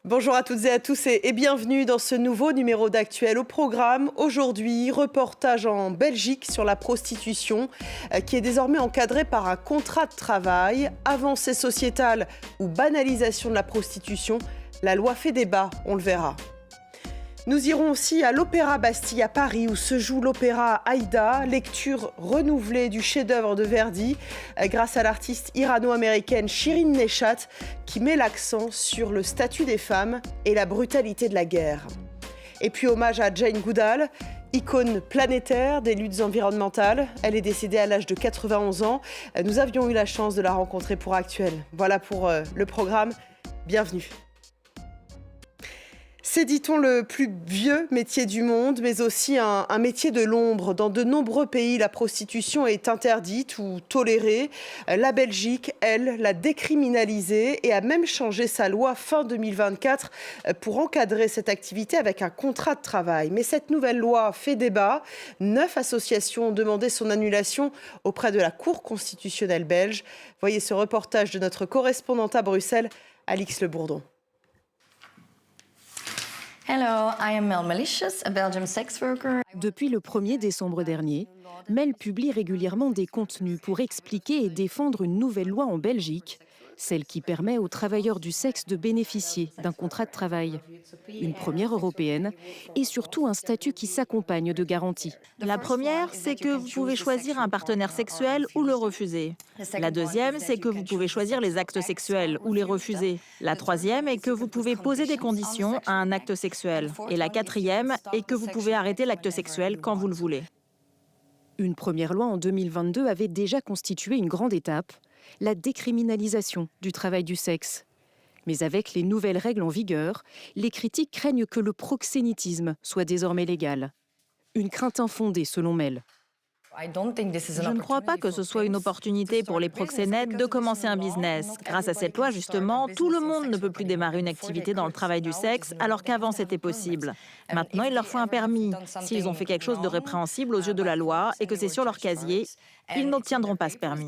Bonjour à toutes et à tous et bienvenue dans ce nouveau numéro d'Actuel au programme. Aujourd'hui, reportage en Belgique sur la prostitution qui est désormais encadrée par un contrat de travail. Avancée sociétale ou banalisation de la prostitution, la loi fait débat, on le verra. Nous irons aussi à l'Opéra Bastille à Paris où se joue l'opéra Aïda, lecture renouvelée du chef-d'œuvre de Verdi grâce à l'artiste irano-américaine Shirin Neshat qui met l'accent sur le statut des femmes et la brutalité de la guerre. Et puis hommage à Jane Goodall, icône planétaire des luttes environnementales. Elle est décédée à l'âge de 91 ans. Nous avions eu la chance de la rencontrer pour Actuel. Voilà pour le programme. Bienvenue. C'est, dit-on, le plus vieux métier du monde, mais aussi un métier de l'ombre. Dans de nombreux pays, la prostitution est interdite ou tolérée. La Belgique, elle, l'a décriminalisée et a même changé sa loi fin 2024 pour encadrer cette activité avec un contrat de travail. Mais cette nouvelle loi fait débat. 9 associations ont demandé son annulation auprès de la Cour constitutionnelle belge. Voyez ce reportage de notre correspondante à Bruxelles, Alix Le Bourdon. Hello, I am Mel Malicious, a Belgian sex worker. Depuis le 1er décembre dernier, Mel publie régulièrement des contenus pour expliquer et défendre une nouvelle loi en Belgique, celle qui permet aux travailleurs du sexe de bénéficier d'un contrat de travail. Une première européenne et surtout un statut qui s'accompagne de garanties. La première, c'est que vous pouvez choisir un partenaire sexuel ou le refuser. La deuxième, c'est que vous pouvez choisir les actes sexuels ou les refuser. La troisième est que vous pouvez poser des conditions à un acte sexuel. Et la quatrième est que vous pouvez arrêter l'acte sexuel quand vous le voulez. Une première loi en 2022 avait déjà constitué une grande étape, la décriminalisation du travail du sexe. Mais avec les nouvelles règles en vigueur, les critiques craignent que le proxénétisme soit désormais légal. Une crainte infondée selon Mel. Je ne crois pas que ce soit une opportunité pour les proxénètes de commencer un business. Grâce à cette loi, justement, tout le monde ne peut plus démarrer une activité dans le travail du sexe, alors qu'avant c'était possible. Maintenant, il leur faut un permis. S'ils ont fait quelque chose de répréhensible aux yeux de la loi et que c'est sur leur casier, ils n'obtiendront pas ce permis.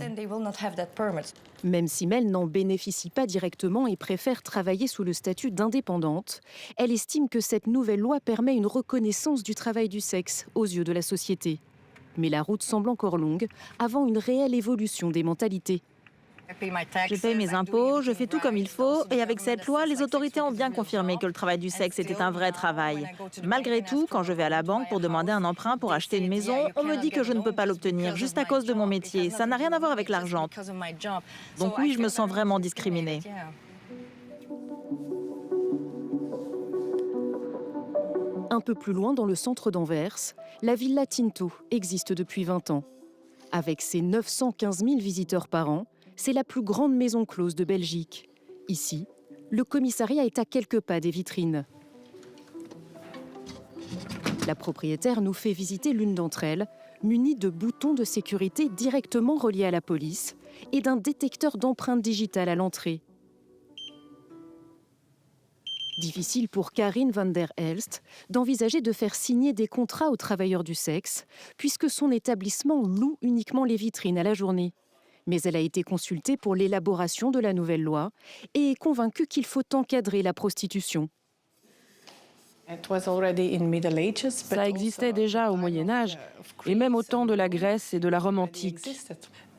Même si Mel n'en bénéficie pas directement et préfère travailler sous le statut d'indépendante, elle estime que cette nouvelle loi permet une reconnaissance du travail du sexe aux yeux de la société. Mais la route semble encore longue avant une réelle évolution des mentalités. Je paye mes impôts, je fais tout comme il faut, et avec cette loi, les autorités ont bien confirmé que le travail du sexe était un vrai travail. Malgré tout, quand je vais à la banque pour demander un emprunt pour acheter une maison, on me dit que je ne peux pas l'obtenir juste à cause de mon métier. Ça n'a rien à voir avec l'argent. Donc oui, je me sens vraiment discriminée. Un peu plus loin, dans le centre d'Anvers, la Villa Tinto existe depuis 20 ans. Avec ses 915 000 visiteurs par an, c'est la plus grande maison close de Belgique. Ici, le commissariat est à quelques pas des vitrines. La propriétaire nous fait visiter l'une d'entre elles, munie de boutons de sécurité directement reliés à la police et d'un détecteur d'empreintes digitales à l'entrée. Difficile pour Karin van der Elst d'envisager de faire signer des contrats aux travailleurs du sexe, puisque son établissement loue uniquement les vitrines à la journée. Mais elle a été consultée pour l'élaboration de la nouvelle loi et est convaincue qu'il faut encadrer la prostitution. Ça existait déjà au Moyen-Âge, et même au temps de la Grèce et de la Rome antique.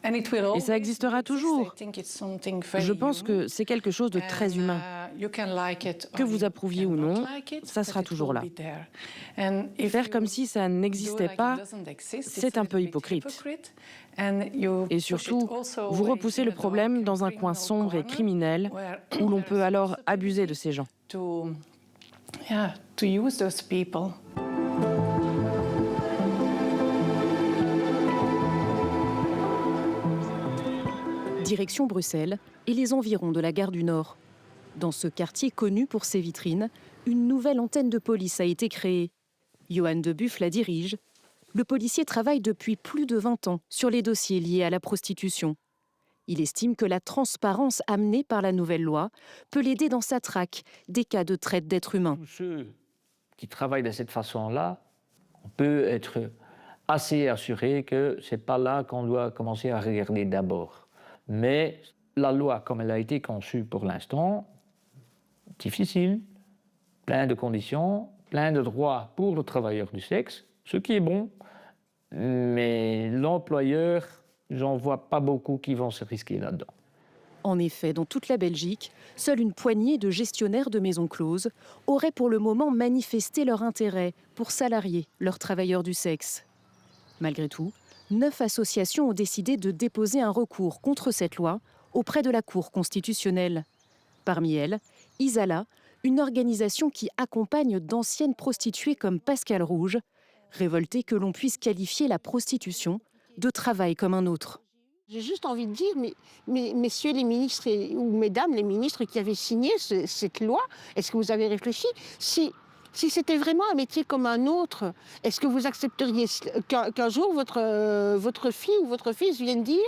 Et ça existera toujours. Je pense que c'est quelque chose de très humain. Que vous approuviez ou non, ça sera toujours là. Faire comme si ça n'existait pas, c'est un peu hypocrite. Et surtout, vous repoussez le problème dans un coin sombre et criminel où l'on peut alors abuser de ces gens. Direction Bruxelles et les environs de la gare du Nord. Dans ce quartier connu pour ses vitrines, une nouvelle antenne de police a été créée. Johan de Buff la dirige. Le policier travaille depuis plus de 20 ans sur les dossiers liés à la prostitution. Il estime que la transparence amenée par la nouvelle loi peut l'aider dans sa traque des cas de traite d'êtres humains. Tous ceux qui travaillent de cette façon-là, on peut être assez assuré que ce n'est pas là qu'on doit commencer à regarder d'abord. Mais la loi, comme elle a été conçue pour l'instant, difficile, plein de conditions, plein de droits pour le travailleur du sexe, ce qui est bon, mais l'employeur, j'en vois pas beaucoup qui vont se risquer là-dedans. En effet, dans toute la Belgique, seule une poignée de gestionnaires de maisons closes auraient pour le moment manifesté leur intérêt pour salarier leurs travailleurs du sexe. Malgré tout, 9 associations ont décidé de déposer un recours contre cette loi auprès de la Cour constitutionnelle. Parmi elles, Isala, une organisation qui accompagne d'anciennes prostituées comme Pascal Rouge, révoltée que l'on puisse qualifier la prostitution de travail comme un autre. J'ai juste envie de dire, mais messieurs les ministres ou mesdames les ministres qui avaient signé cette loi, est-ce que vous avez réfléchi si c'était vraiment un métier comme un autre, est-ce que vous accepteriez qu'un jour votre fille ou votre fils vienne dire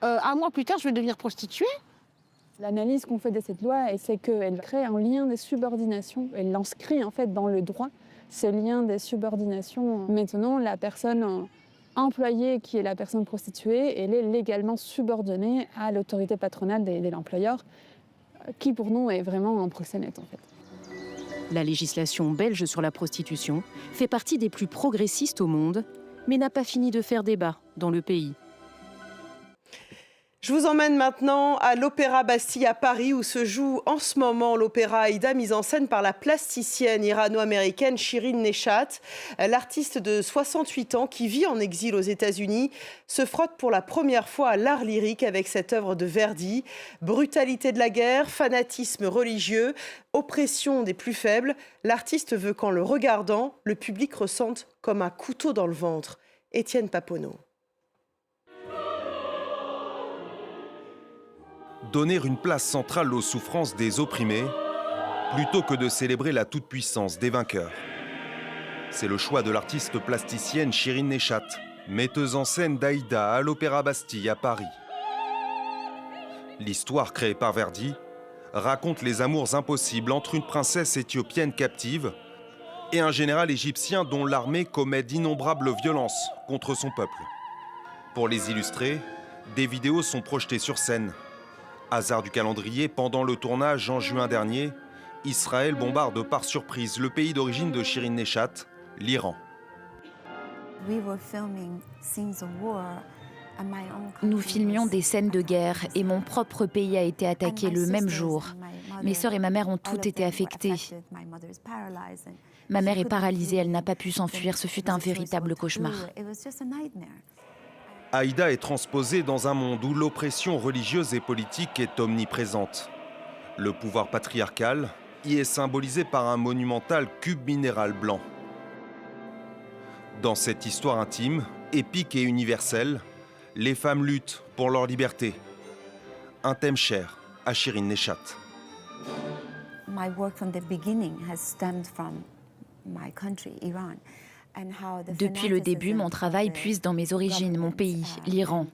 un mois plus tard je vais devenir prostituée? L'analyse qu'on fait de cette loi, c'est qu'elle crée un lien de subordination. Elle l'inscrit en fait dans le droit, ce lien de subordination. Maintenant, la personne employée, qui est la personne prostituée, elle est légalement subordonnée à l'autorité patronale de l'employeur, qui pour nous est vraiment un proxénète en fait. La législation belge sur la prostitution fait partie des plus progressistes au monde, mais n'a pas fini de faire débat dans le pays. Je vous emmène maintenant à l'Opéra Bastille à Paris où se joue en ce moment l'opéra Aïda, mise en scène par la plasticienne irano-américaine Shirin Neshat. L'artiste de 68 ans qui vit en exil aux États-Unis se frotte pour la première fois à l'art lyrique avec cette œuvre de Verdi. Brutalité de la guerre, fanatisme religieux, oppression des plus faibles. L'artiste veut qu'en le regardant, le public ressente comme un couteau dans le ventre. Étienne Paponneau. Donner une place centrale aux souffrances des opprimés, plutôt que de célébrer la toute-puissance des vainqueurs. C'est le choix de l'artiste plasticienne Shirin Neshat, metteuse en scène d'Aïda à l'Opéra Bastille à Paris. L'histoire créée par Verdi raconte les amours impossibles entre une princesse éthiopienne captive et un général égyptien dont l'armée commet d'innombrables violences contre son peuple. Pour les illustrer, des vidéos sont projetées sur scène. Hasard du calendrier, pendant le tournage en juin dernier, Israël bombarde par surprise le pays d'origine de Shirin Neshat, l'Iran. Nous filmions des scènes de guerre et mon propre pays a été attaqué le même jour. Mes sœurs et ma mère ont toutes été affectées. Ma mère est paralysée, elle n'a pas pu s'enfuir, ce fut un véritable cauchemar. Aïda est transposée dans un monde où l'oppression religieuse et politique est omniprésente. Le pouvoir patriarcal y est symbolisé par un monumental cube minéral blanc. Dans cette histoire intime, épique et universelle, les femmes luttent pour leur liberté. Un thème cher à Shirin Neshat. My work from the beginning has stemmed from my country, Iran. Depuis le début, mon travail puise dans mes origines, mon pays, l'Iran.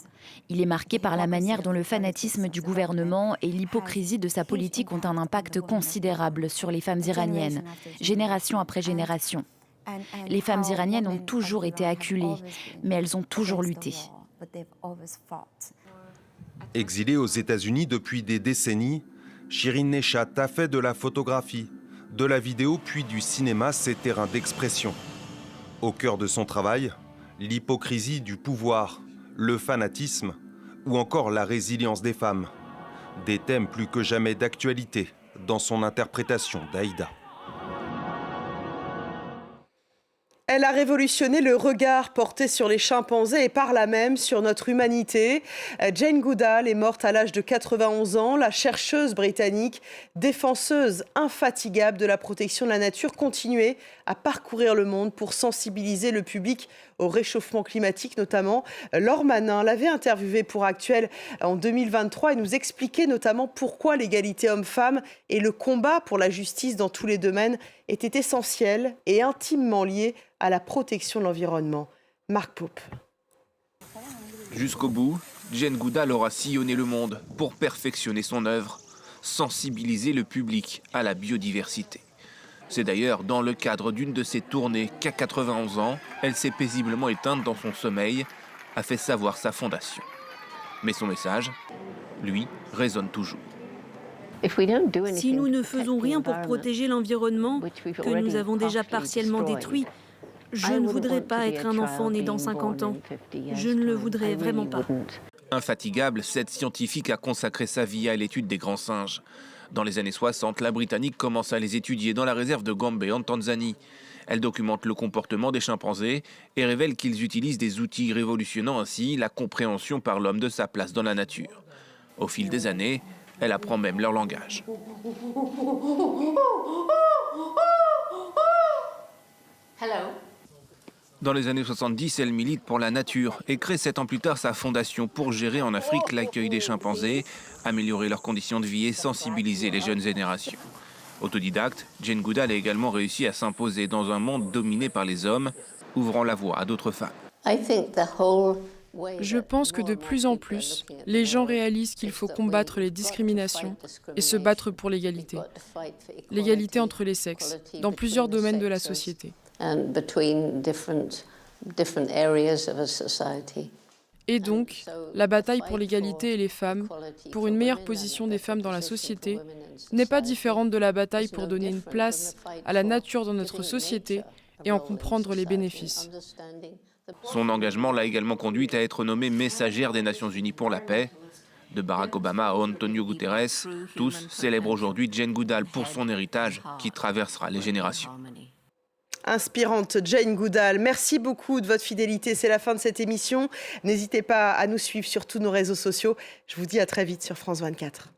Il est marqué par la manière dont le fanatisme du gouvernement et l'hypocrisie de sa politique ont un impact considérable sur les femmes iraniennes, génération après génération. Les femmes iraniennes ont toujours été acculées, mais elles ont toujours lutté. Exilée aux États-Unis depuis des décennies, Shirin Neshat a fait de la photographie, de la vidéo puis du cinéma ses terrains d'expression. Au cœur de son travail, l'hypocrisie du pouvoir, le fanatisme ou encore la résilience des femmes. Des thèmes plus que jamais d'actualité dans son interprétation d'Aïda. Elle a révolutionné le regard porté sur les chimpanzés et par là même sur notre humanité. Jane Goodall est morte à l'âge de 91 ans. La chercheuse britannique, défenseuse infatigable de la protection de la nature, continuait à parcourir le monde pour sensibiliser le public au réchauffement climatique notamment. Laure Manin l'avait interviewée pour Actuel en 2023 et nous expliquait notamment pourquoi l'égalité homme-femme et le combat pour la justice dans tous les domaines étaient essentiels et intimement liés à la protection de l'environnement. Marc Pope. Jusqu'au bout, Jane Goodall aura sillonné le monde pour perfectionner son œuvre, sensibiliser le public à la biodiversité. C'est d'ailleurs dans le cadre d'une de ses tournées qu'à 91 ans, elle s'est paisiblement éteinte dans son sommeil, a fait savoir sa fondation. Mais son message, lui, résonne toujours. Si nous ne faisons rien pour protéger l'environnement, que nous avons déjà partiellement détruit, je ne voudrais pas être un enfant né dans 50 ans. Je ne le voudrais vraiment pas. Infatigable, cette scientifique a consacré sa vie à l'étude des grands singes. Dans les années 60, la Britannique commence à les étudier dans la réserve de Gombe en Tanzanie. Elle documente le comportement des chimpanzés et révèle qu'ils utilisent des outils révolutionnant ainsi la compréhension par l'homme de sa place dans la nature. Au fil des années, elle apprend même leur langage. Dans les années 70, elle milite pour la nature et crée 7 ans plus tard sa fondation pour gérer en Afrique l'accueil des chimpanzés, améliorer leurs conditions de vie et sensibiliser les jeunes générations. Autodidacte, Jane Goodall a également réussi à s'imposer dans un monde dominé par les hommes, ouvrant la voie à d'autres femmes. Je pense que de plus en plus, les gens réalisent qu'il faut combattre les discriminations et se battre pour l'égalité. L'égalité entre les sexes, dans plusieurs domaines de la société. Et donc, la bataille pour l'égalité et les femmes, pour une meilleure position des femmes dans la société, n'est pas différente de la bataille pour donner une place à la nature dans notre société et en comprendre les bénéfices. Son engagement l'a également conduite à être nommée messagère des Nations Unies pour la paix. De Barack Obama à Antonio Guterres, tous célèbrent aujourd'hui Jane Goodall pour son héritage qui traversera les générations. Inspirante Jane Goodall, merci beaucoup de votre fidélité. C'est la fin de cette émission. N'hésitez pas à nous suivre sur tous nos réseaux sociaux. Je vous dis à très vite sur France 24.